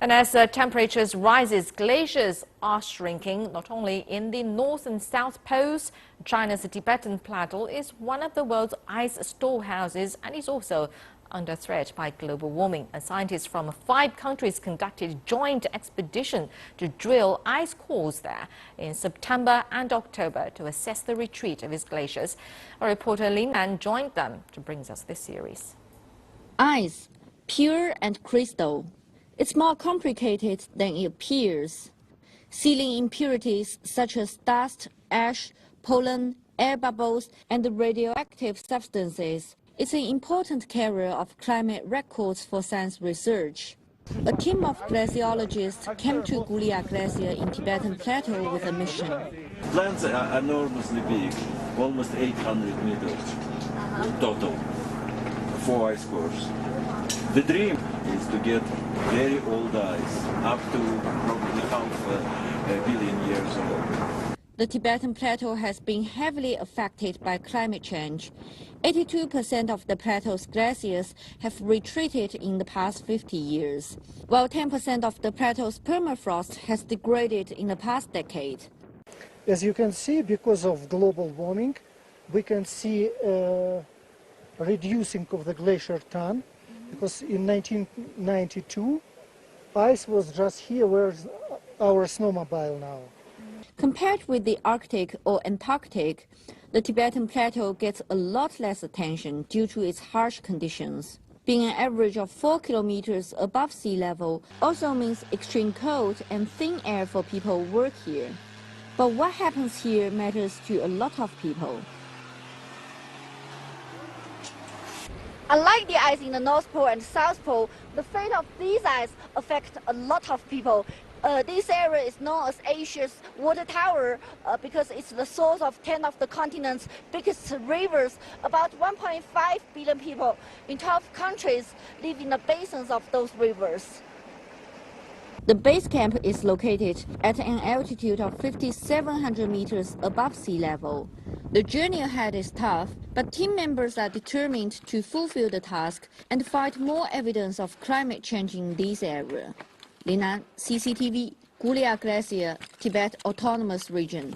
And as temperatures rises, glaciers are shrinking, not only in the north and south poles. China's Tibetan Plateau is one of the world's ice storehouses and is also under threat by global warming. And scientists from 5 countries conducted a joint expedition to drill ice cores there in September and October to assess the retreat of its glaciers. Our reporter Lin Nan joined them to bring us this series. Ice, pure and crystal. It's more complicated than it appears. Sealing impurities such as dust, ash, pollen, air bubbles, and radioactive substances is an important carrier of climate records for science research. A team of glaciologists came to Gulia Glacier in Tibetan Plateau with a mission. Plants are enormously big, almost 800 meters total, 4 ice cores. The dream is to get very old ice, up to probably half a billion years old. The Tibetan Plateau has been heavily affected by climate change. 82% of the plateau's glaciers have retreated in the past 50 years, while 10% of the plateau's permafrost has degraded in the past decade. As you can see, because of global warming, we can see reducing of the glacier tongue. Because in 1992, ice was just here where our snowmobile now. Compared with the Arctic or Antarctic, the Tibetan Plateau gets a lot less attention due to its harsh conditions. Being an average of 4 kilometers above sea level also means extreme cold and thin air for people who work here. But what happens here matters to a lot of people. Unlike the ice in the North Pole and South Pole, the fate of these ice affects a lot of people. This area is known as Asia's water tower because it's the source of 10 of the continent's biggest rivers. About 1.5 billion people in 12 countries live in the basins of those rivers. The base camp is located at an altitude of 5,700 meters above sea level. The journey ahead is tough, but team members are determined to fulfill the task and find more evidence of climate change in this area. Lin Nan, CCTV, Gulia Glacier, Tibet Autonomous Region.